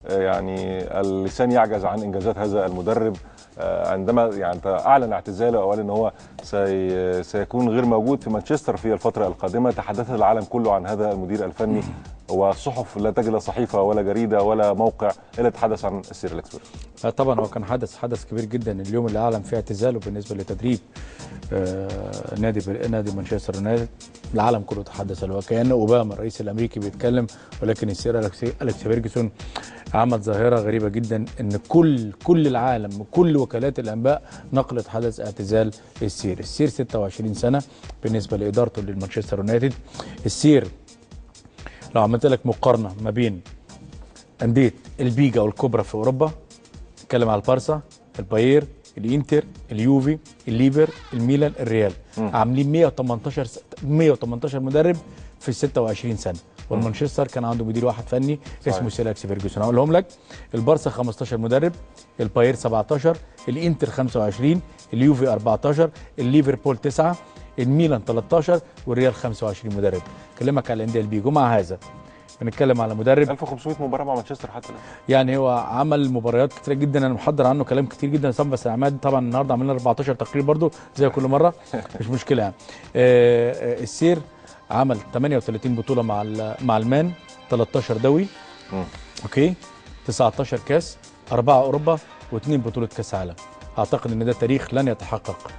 يعني اللسان يعجز عن انجازات هذا المدرب عندما يعني اعلن اعتزاله او قال ان هو سيكون غير موجود في مانشستر في الفتره القادمه. تحدث العالم كله عن هذا المدير الفني، والصحف لا تجد صحيفه ولا جريده ولا موقع الا تحدث عن السير أليكس فيرجسون. طبعا هو كان حدث كبير جدا اليوم اللي اعلن فيه اعتزاله بالنسبه لتدريب نادي مانشستر يونايتد. العالم كله تحدث، وكأن اوباما الرئيس الامريكي بيتكلم، ولكن السير أليكس فيرجسون عمل ظاهره غريبه جدا، ان كل العالم وكل وكالات الانباء نقلت حدث اعتزال السير 26 سنه بالنسبه لادارته للمانشستر يونايتد. السير لو عملت لك مقارنه ما بين انديه البيجا والكبرى في اوروبا، نتكلم على البارسا، الباير، الانتر، اليوفي، الليفر، الميلان، الريال، عاملين 118 مدرب في 26 سنه. والمانشستر كان عنده مدير واحد فني اسمه سير أليكس فيرجسون. هقولهم لك: البارسا 15 مدرب، الباير 17، الانتر 25، اليوفي 14، الليفربول 9، الميلان 13، والريال 25 مدرب. اكلمك على الانديه البيجو. مع هذا بنتكلم على مدرب 1500 مباراه مع مانشستر حتى الان. يعني هو عمل مباريات كتير جدا، انا محضر عنه كلام كتير جدا. بس عماد طبعا النهارده عملنا 14 تقرير برضو زي كل مره مش مشكله يعني. السير عمل 38 بطوله مع المان، 13 دوري، اوكي، 19 كاس، 4 اوروبا، و2 بطوله كاس عالم. اعتقد ان ده تاريخ لن يتحقق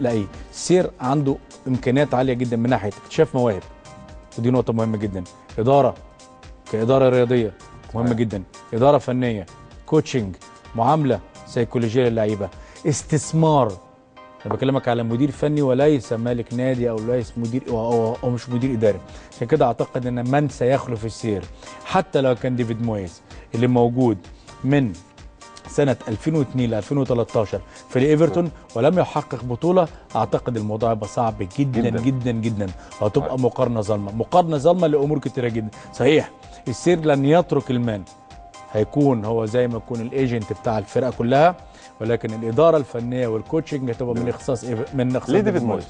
لاي. السير عنده امكانيات عاليه جدا من ناحيه اكتشاف مواهب، ودي نقطه مهمه جدا. كإدارة رياضية مهمة جدا، إدارة فنية، كوتشنج، معاملة سيكولوجية للعيبة، استثمار. أنا بكلمك على مدير فني وليس مالك نادي أو ليس مدير أو مش مدير إداري. عشان كده أعتقد أن من سيخلف السير حتى لو كان ديفيد مويس اللي موجود من سنة 2002 ل 2013 في الايفرتون ولم يحقق بطولة، اعتقد الموضوع يبقى صعب جدا جدا جدا, جدا. وهتبقى مقارنة ظالمة لامور كتيرة جدا. صحيح السير لن يترك المان، هيكون هو زي ما يكون الايجنت بتاع الفرقة كلها، ولكن الادارة الفنية والكوتشنج هتبقى من اختصاص ليه ديفيد مويس؟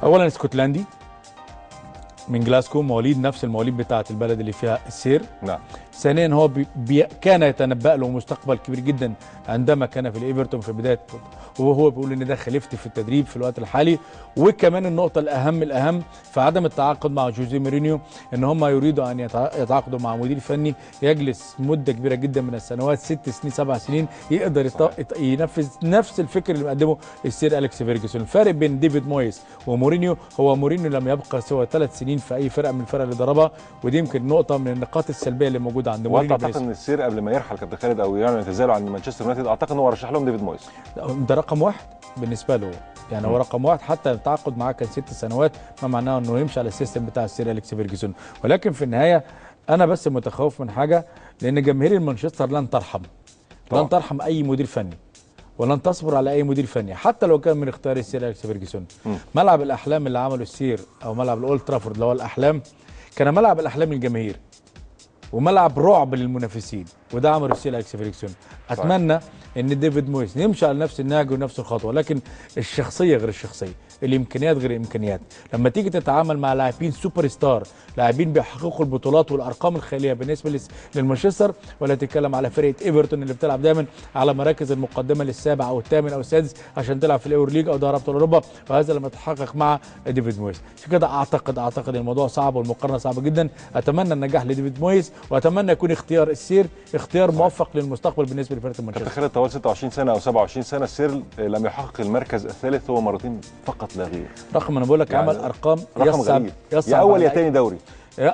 اولا اسكتلندي من جلاسكو، مواليد نفس المواليد بتاعه البلد اللي فيها السير. نعم. ثانيا هو كان يتنبأ له مستقبل كبير جدا عندما كان في الايفرتون في بدايه، وهو بيقول ان ده خليفتي في التدريب في الوقت الحالي. وكمان النقطه الاهم في عدم التعاقد مع جوزيه مورينيو، ان هم يريدوا ان يتعاقدوا مع مدير فني يجلس مده كبيره جدا من السنوات، 6 سنين 7 سنين، يقدر ينفذ نفس الفكر اللي مقدمه السير أليكس فيرجسون. الفارق بين ديفيد مويس ومورينيو هو مورينيو لم يبقى سوى 3 سنين في اي فرقه من الفرق اللي ضربها، ودي يمكن نقطه من النقاط السلبيه اللي موجوده عند مورينيو. واعتقد ان السير قبل ما يرحل كابتن خالد او يعلن اعتزاله عن مانشستر يونايتد، اعتقد ان هو رشح لهم ديفيد مويس. ده رقم واحد بالنسبه له، يعني هو رقم واحد. حتى التعاقد معاه كان 6 سنوات، ما معناه انه يمشي على السيستم بتاع السير أليكس فيرجسون. ولكن في النهايه انا بس متخوف من حاجه، لان جماهير مانشستر لن ترحم اي مدير فني، ولن تصبر على اي مدير فني حتى لو كان من اختيار السير أليكس فيرجسون. ملعب الاحلام اللي عمله السير او ملعب الاولد ترافورد اللي هو الاحلام، كان ملعب الاحلام للجماهير وملعب رعب للمنافسين، وده عمله السير أليكس فيرجسون. اتمنى ان ديفيد مويس يمشي على نفس النهج ونفس الخطوه، لكن الشخصيه غير الشخصيه، الامكانيات غير الامكانيات. لما تيجي تتعامل مع لاعبين سوبر ستار، لاعبين بيحققوا البطولات والارقام الخياليه بالنسبه للمانشستر، ولا تتكلم على فرقه ايفرتون اللي بتلعب دايما على مراكز المقدمه للسابع او الثامن او السادس عشان تلعب في الاور ليج او دوري ابطال اوروبا، وهذا لما يتحقق مع ديفيد مويس. عشان كده اعتقد الموضوع صعب والمقارنه صعبه جدا. اتمنى النجاح لديفيد مويس، واتمنى يكون اختيار السير اختيار موفق للمستقبل بالنسبه لفرقه مانشستر. كابتن خالد، طوال 26 سنه او 27 سنه السير لم يحقق المركز الثالث هو مرتين فقط لا غير. رقم انا بقول لك يعني عمل ارقام يصعب يا اول يا ثاني دوري.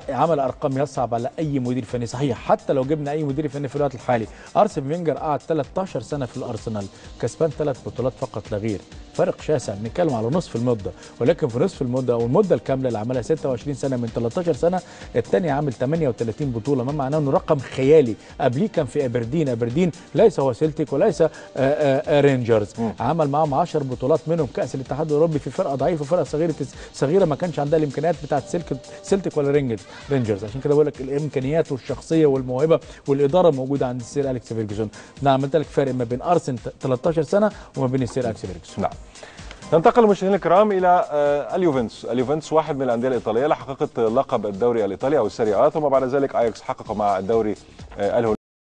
عمل ارقام يصعب على اي مدير فني. صحيح حتى لو جبنا اي مدير فني في الوقت الحالي، ارسن فينجر قعد 13 سنه في الارسنال، كسبان 3 بطولات فقط لا غير، فرق شاسع. بنتكلم على نصف المده، ولكن في نصف المده او المده الكامله اللي عملها 26 سنه من 13 سنه، الثاني عامل 38 بطوله، ما معناه انه رقم خيالي. قبليه كان في ابردين ليس هو سيلتيك وليس رينجرز، عمل معاهم 10 بطولات منهم كاس الاتحاد الاوروبي في فرقه ضعيفه، فرقه صغيره ما كانش عندها الامكانيات بتاعت سيلتيك ولا رينجرز. عشان كده بقول لك الامكانيات والشخصيه والموهبه والاداره موجوده عند السير أليكس فيرجسون. انا عملت لك فرق ما بين ارسن 13 سنه وما بين السير أليكس فيرجسون. نعم. ننتقل مشاهدينا الكرام الى اليوفنتوس واحد من الانديه الايطاليه اللي حققت لقب الدوري الايطالي او السيريا، ثم بعد ذلك اياكس حقق مع الدوري الهولندي.